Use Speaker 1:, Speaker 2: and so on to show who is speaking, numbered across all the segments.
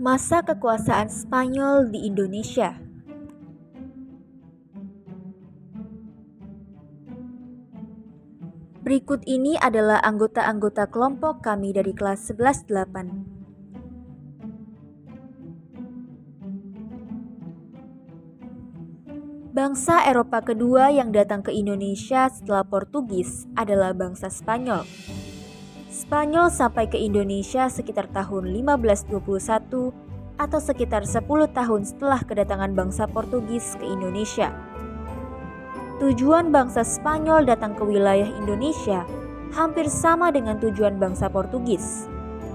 Speaker 1: Masa kekuasaan Spanyol di Indonesia. Berikut ini adalah anggota-anggota kelompok kami dari kelas 11-8. Bangsa Eropa kedua yang datang ke Indonesia setelah Portugis adalah bangsa Spanyol. Spanyol sampai ke Indonesia sekitar tahun 1521 atau sekitar 10 tahun setelah kedatangan bangsa Portugis ke Indonesia. Tujuan bangsa Spanyol datang ke wilayah Indonesia hampir sama dengan tujuan bangsa Portugis,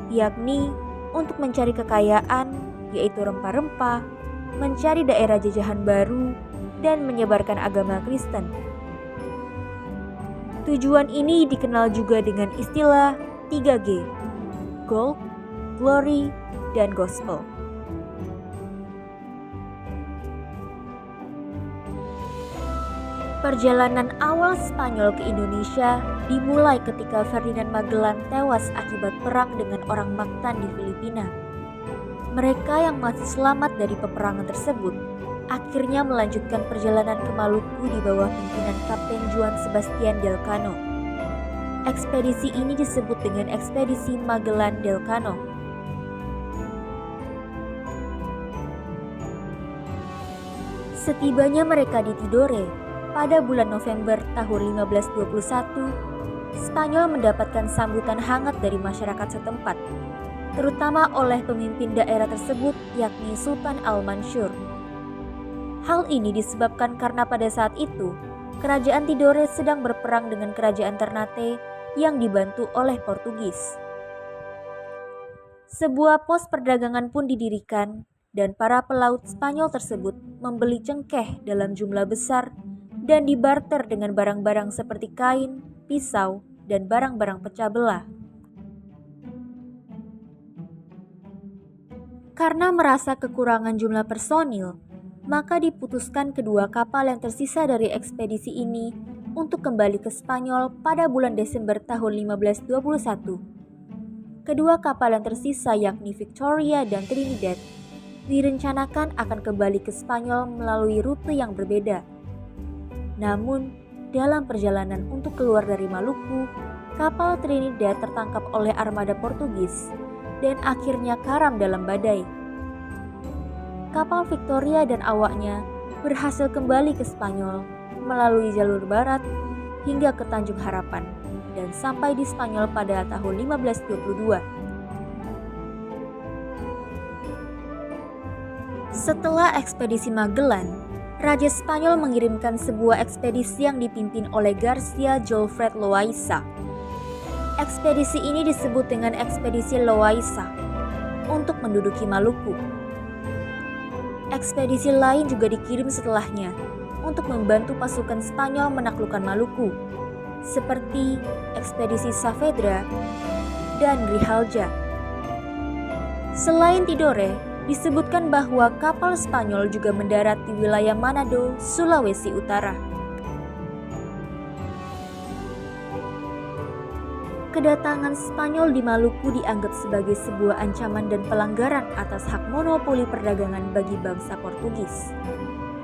Speaker 1: yakni untuk mencari kekayaan, yaitu rempah-rempah, mencari daerah jajahan baru, dan menyebarkan agama Kristen. Tujuan ini dikenal juga dengan istilah 3G, Gold, Glory, dan Gospel. Perjalanan awal Spanyol ke Indonesia dimulai ketika Ferdinand Magellan tewas akibat perang dengan orang Mactan di Filipina. Mereka yang masih selamat dari peperangan tersebut akhirnya melanjutkan perjalanan ke Maluku di bawah pimpinan Kapten Juan Sebastian Delcano. Ekspedisi ini disebut dengan Ekspedisi Magellan-Delcano. Setibanya mereka di Tidore pada bulan November tahun 1521, Spanyol mendapatkan sambutan hangat dari masyarakat setempat, terutama oleh pemimpin daerah tersebut yakni Sultan Al-Mansur. Hal ini disebabkan karena pada saat itu, kerajaan Tidore sedang berperang dengan kerajaan Ternate yang dibantu oleh Portugis. Sebuah pos perdagangan pun didirikan dan para pelaut Spanyol tersebut membeli cengkeh dalam jumlah besar dan dibarter dengan barang-barang seperti kain, pisau, dan barang-barang pecah belah. Karena merasa kekurangan jumlah personil, maka diputuskan kedua kapal yang tersisa dari ekspedisi ini untuk kembali ke Spanyol pada bulan Desember tahun 1521. Kedua kapal yang tersisa yakni Victoria dan Trinidad direncanakan akan kembali ke Spanyol melalui rute yang berbeda. Namun, dalam perjalanan untuk keluar dari Maluku, kapal Trinidad tertangkap oleh armada Portugis dan akhirnya karam dalam badai. Kapal Victoria dan awaknya berhasil kembali ke Spanyol melalui jalur barat hingga ke Tanjung Harapan dan sampai di Spanyol pada tahun 1522. Setelah ekspedisi Magellan, Raja Spanyol mengirimkan sebuah ekspedisi yang dipimpin oleh Garcia Jolfred Loaiza. Ekspedisi ini disebut dengan Ekspedisi Loaiza untuk menduduki Maluku. Ekspedisi lain juga dikirim setelahnya untuk membantu pasukan Spanyol menaklukkan Maluku, seperti Ekspedisi Saavedra dan Grijalva. Selain Tidore, disebutkan bahwa kapal Spanyol juga mendarat di wilayah Manado, Sulawesi Utara. Kedatangan Spanyol di Maluku dianggap sebagai sebuah ancaman dan pelanggaran atas hak monopoli perdagangan bagi bangsa Portugis.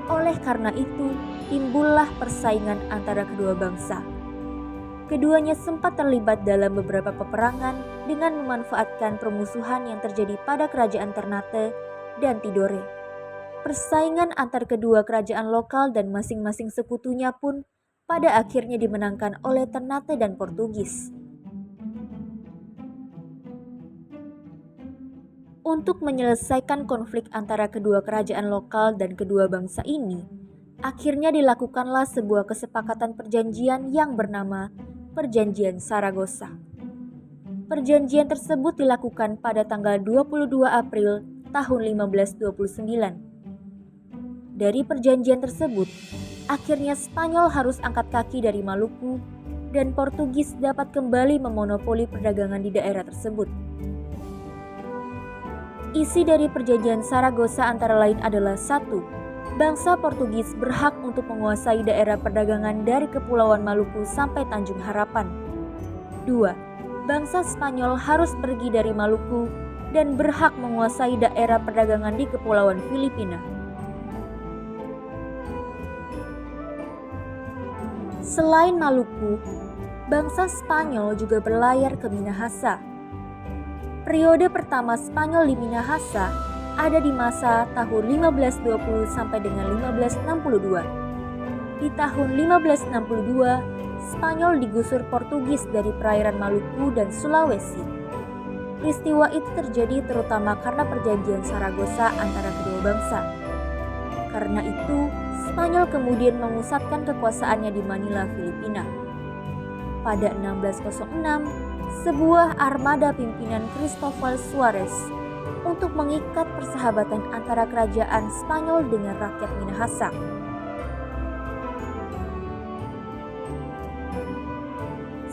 Speaker 1: Oleh karena itu, timbullah persaingan antara kedua bangsa. Keduanya sempat terlibat dalam beberapa peperangan dengan memanfaatkan permusuhan yang terjadi pada kerajaan Ternate dan Tidore. Persaingan antar kedua kerajaan lokal dan masing-masing sekutunya pun pada akhirnya dimenangkan oleh Ternate dan Portugis. Untuk menyelesaikan konflik antara kedua kerajaan lokal dan kedua bangsa ini, akhirnya dilakukanlah sebuah kesepakatan perjanjian yang bernama Perjanjian Saragossa. Perjanjian tersebut dilakukan pada tanggal 22 April tahun 1529. Dari perjanjian tersebut, akhirnya Spanyol harus angkat kaki dari Maluku dan Portugis dapat kembali memonopoli perdagangan di daerah tersebut. Isi dari perjanjian Saragossa antara lain adalah 1. Bangsa Portugis berhak untuk menguasai daerah perdagangan dari Kepulauan Maluku sampai Tanjung Harapan. 2. Bangsa Spanyol harus pergi dari Maluku dan berhak menguasai daerah perdagangan di Kepulauan Filipina. Selain Maluku, bangsa Spanyol juga berlayar ke Minahasa. Periode pertama Spanyol di Minahasa ada di masa tahun 1520 sampai dengan 1562. Di tahun 1562, Spanyol digusur Portugis dari perairan Maluku dan Sulawesi. Peristiwa itu terjadi terutama karena perjanjian Saragossa antara kedua bangsa. Karena itu, Spanyol kemudian memusatkan kekuasaannya di Manila, Filipina. Pada 1606, sebuah armada pimpinan Cristobal Suarez untuk mengikat persahabatan antara kerajaan Spanyol dengan rakyat Minahasa.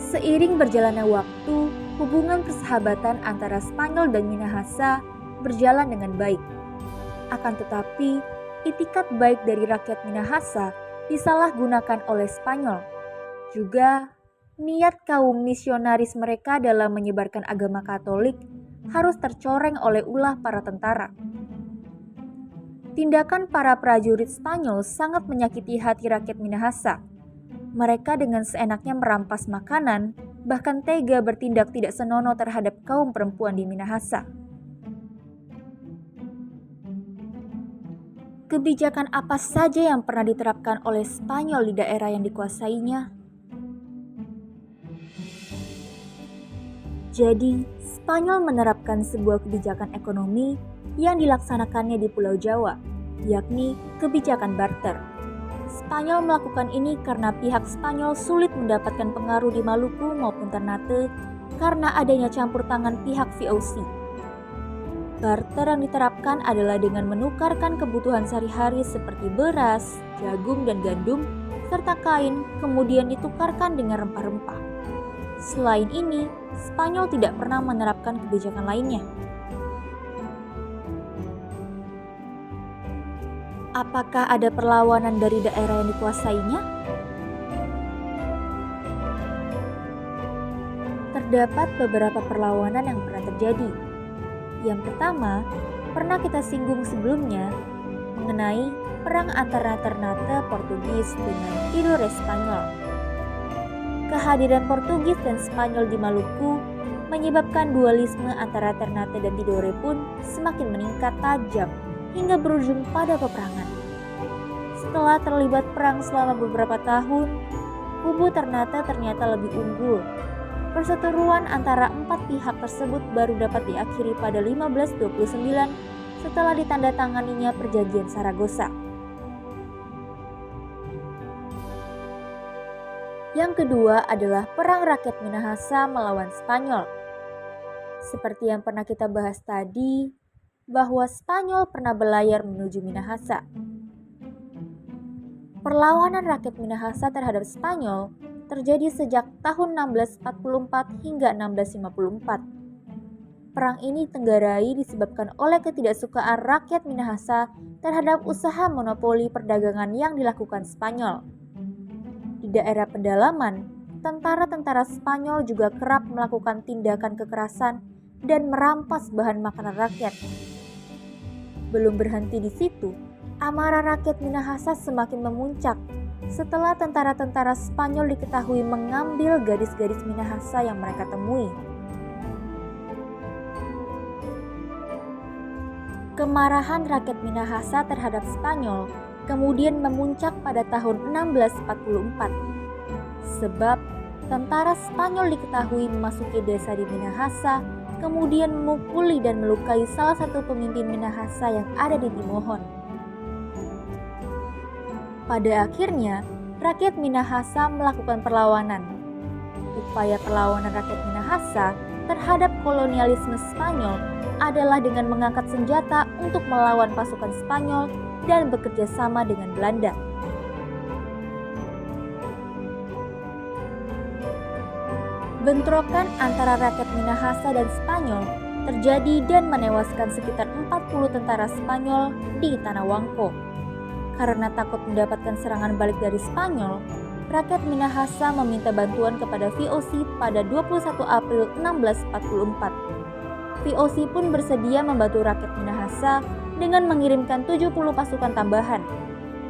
Speaker 1: Seiring berjalannya waktu, hubungan persahabatan antara Spanyol dan Minahasa berjalan dengan baik. Akan tetapi, itikat baik dari rakyat Minahasa disalahgunakan oleh Spanyol. Juga, niat kaum misionaris mereka dalam menyebarkan agama Katolik harus tercoreng oleh ulah para tentara. Tindakan para prajurit Spanyol sangat menyakiti hati rakyat Minahasa. Mereka dengan seenaknya merampas makanan, bahkan tega bertindak tidak senonoh terhadap kaum perempuan di Minahasa. Kebijakan apa saja yang pernah diterapkan oleh Spanyol di daerah yang dikuasainya? Jadi, Spanyol menerapkan sebuah kebijakan ekonomi yang dilaksanakannya di Pulau Jawa, yakni kebijakan barter. Spanyol melakukan ini karena pihak Spanyol sulit mendapatkan pengaruh di Maluku maupun Ternate karena adanya campur tangan pihak VOC. Barter yang diterapkan adalah dengan menukarkan kebutuhan sehari-hari seperti beras, jagung, dan gandum, serta kain, kemudian ditukarkan dengan rempah-rempah. Selain ini, Spanyol tidak pernah menerapkan kebijakan lainnya. Apakah ada perlawanan dari daerah yang dikuasainya? Terdapat beberapa perlawanan yang pernah terjadi. Yang pertama, pernah kita singgung sebelumnya mengenai perang antara Ternate Portugis dengan Tidore Spanyol. Kehadiran Portugis dan Spanyol di Maluku menyebabkan dualisme antara Ternate dan Tidore pun semakin meningkat tajam hingga berujung pada peperangan. Setelah terlibat perang selama beberapa tahun, kubu Ternate ternyata lebih unggul. Perseteruan antara empat pihak tersebut baru dapat diakhiri pada 1529 setelah ditandatanganinya perjanjian Saragossa. Yang kedua adalah perang rakyat Minahasa melawan Spanyol. Seperti yang pernah kita bahas tadi, bahwa Spanyol pernah berlayar menuju Minahasa. Perlawanan rakyat Minahasa terhadap Spanyol terjadi sejak tahun 1644 hingga 1654. Perang ini tenggarai disebabkan oleh ketidaksukaan rakyat Minahasa terhadap usaha monopoli perdagangan yang dilakukan Spanyol. Di daerah pedalaman, tentara-tentara Spanyol juga kerap melakukan tindakan kekerasan dan merampas bahan makanan rakyat. Belum berhenti di situ, amarah rakyat Minahasa semakin memuncak setelah tentara-tentara Spanyol diketahui mengambil gadis-gadis Minahasa yang mereka temui. Kemarahan rakyat Minahasa terhadap Spanyol kemudian memuncak pada tahun 1644. Sebab tentara Spanyol diketahui memasuki desa di Minahasa, kemudian memukuli dan melukai salah satu pemimpin Minahasa yang ada di Timohon. Pada akhirnya, rakyat Minahasa melakukan perlawanan. Upaya perlawanan rakyat Minahasa terhadap kolonialisme Spanyol adalah dengan mengangkat senjata untuk melawan pasukan Spanyol dan bekerja sama dengan Belanda. Bentrokan antara rakyat Minahasa dan Spanyol terjadi dan menewaskan sekitar 40 tentara Spanyol di Tanah Wangko. Karena takut mendapatkan serangan balik dari Spanyol, rakyat Minahasa meminta bantuan kepada VOC pada 21 April 1644. VOC pun bersedia membantu rakyat Minahasa dengan mengirimkan 70 pasukan tambahan.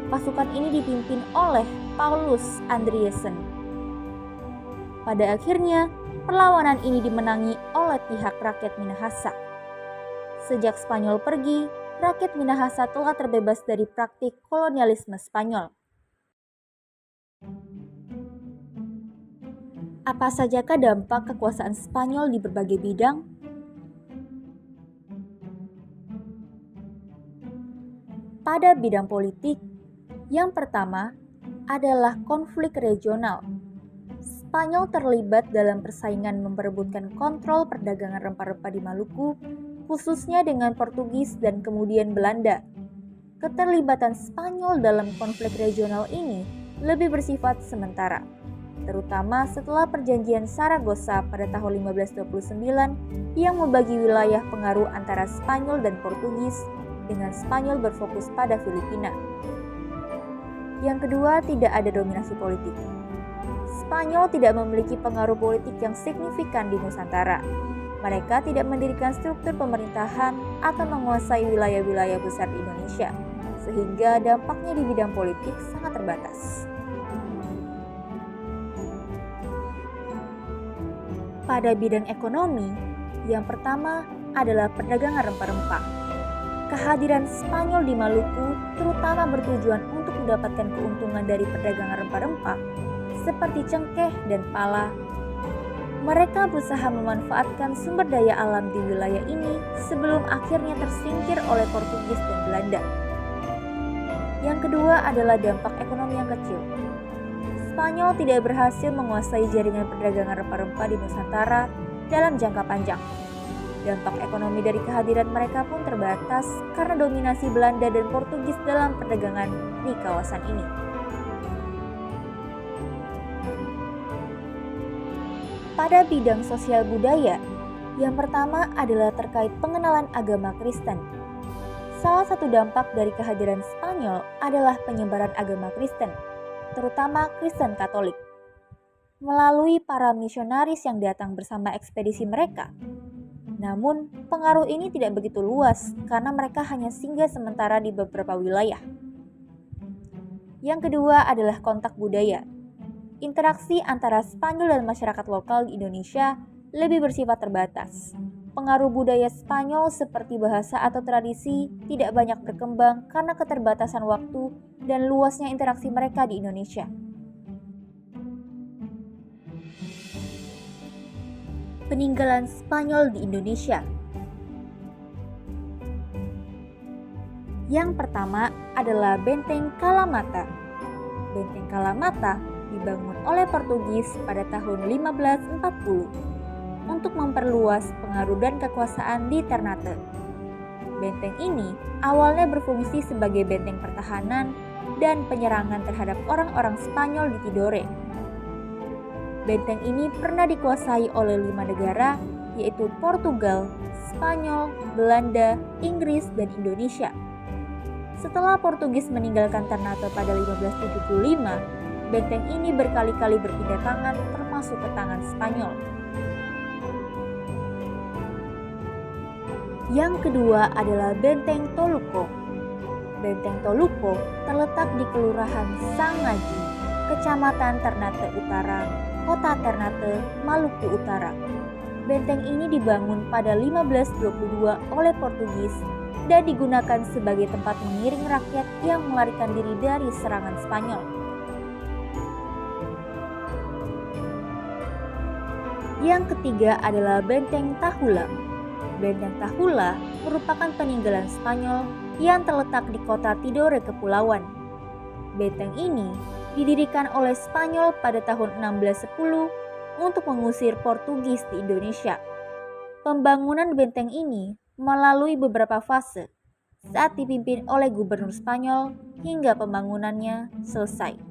Speaker 1: Pasukan ini dipimpin oleh Paulus Andriessen. Pada akhirnya, perlawanan ini dimenangi oleh pihak rakyat Minahasa. Sejak Spanyol pergi, rakyat Minahasa telah terbebas dari praktik kolonialisme Spanyol. Apa sajakah dampak kekuasaan Spanyol di berbagai bidang? Pada bidang politik, yang pertama adalah konflik regional. Spanyol terlibat dalam persaingan memperebutkan kontrol perdagangan rempah-rempah di Maluku, khususnya dengan Portugis dan kemudian Belanda. Keterlibatan Spanyol dalam konflik regional ini lebih bersifat sementara, terutama setelah perjanjian Saragossa pada tahun 1529 yang membagi wilayah pengaruh antara Spanyol dan Portugis, dengan Spanyol berfokus pada Filipina. Yang kedua, tidak ada dominasi politik. Spanyol tidak memiliki pengaruh politik yang signifikan di Nusantara. Mereka tidak mendirikan struktur pemerintahan atau menguasai wilayah-wilayah besar di Indonesia, sehingga dampaknya di bidang politik sangat terbatas. Pada bidang ekonomi, yang pertama adalah perdagangan rempah-rempah. Kehadiran Spanyol di Maluku terutama bertujuan untuk mendapatkan keuntungan dari perdagangan rempah-rempah seperti cengkeh dan pala. Mereka berusaha memanfaatkan sumber daya alam di wilayah ini sebelum akhirnya tersingkir oleh Portugis dan Belanda. Yang kedua adalah dampak ekonomi yang kecil. Spanyol tidak berhasil menguasai jaringan perdagangan rempah-rempah di Nusantara dalam jangka panjang. Dampak ekonomi dari kehadiran mereka pun terbatas karena dominasi Belanda dan Portugis dalam perdagangan di kawasan ini. Pada bidang sosial budaya, yang pertama adalah terkait pengenalan agama Kristen. Salah satu dampak dari kehadiran Spanyol adalah penyebaran agama Kristen, terutama Kristen Katolik. Melalui para misionaris yang datang bersama ekspedisi mereka. Namun, pengaruh ini tidak begitu luas karena mereka hanya singgah sementara di beberapa wilayah. Yang kedua adalah kontak budaya. Interaksi antara Spanyol dan masyarakat lokal di Indonesia lebih bersifat terbatas. Pengaruh budaya Spanyol seperti bahasa atau tradisi tidak banyak berkembang karena keterbatasan waktu dan luasnya interaksi mereka di Indonesia. Peninggalan Spanyol di Indonesia. Yang pertama adalah Benteng Kalamata. Benteng Kalamata dibangun oleh Portugis pada tahun 1540 untuk memperluas pengaruh dan kekuasaan di Ternate. Benteng ini awalnya berfungsi sebagai benteng pertahanan dan penyerangan terhadap orang-orang Spanyol di Tidore. Benteng ini pernah dikuasai oleh 5 negara, yaitu Portugal, Spanyol, Belanda, Inggris, dan Indonesia. Setelah Portugis meninggalkan Ternate pada 1575, benteng ini berkali-kali berpindah tangan termasuk ke tangan Spanyol. Yang kedua adalah Benteng Toluco. Benteng Toluco terletak di Kelurahan Sangaji, Kecamatan Ternate Utara, Kota Ternate, Maluku Utara. Benteng ini dibangun pada 1522 oleh Portugis dan digunakan sebagai tempat mengiring rakyat yang melarikan diri dari serangan Spanyol. Yang ketiga adalah Benteng Tahula. Benteng Tahula merupakan peninggalan Spanyol yang terletak di kota Tidore Kepulauan. Benteng ini didirikan oleh Spanyol pada tahun 1610 untuk mengusir Portugis di Indonesia. Pembangunan benteng ini melalui beberapa fase saat dipimpin oleh gubernur Spanyol hingga pembangunannya selesai.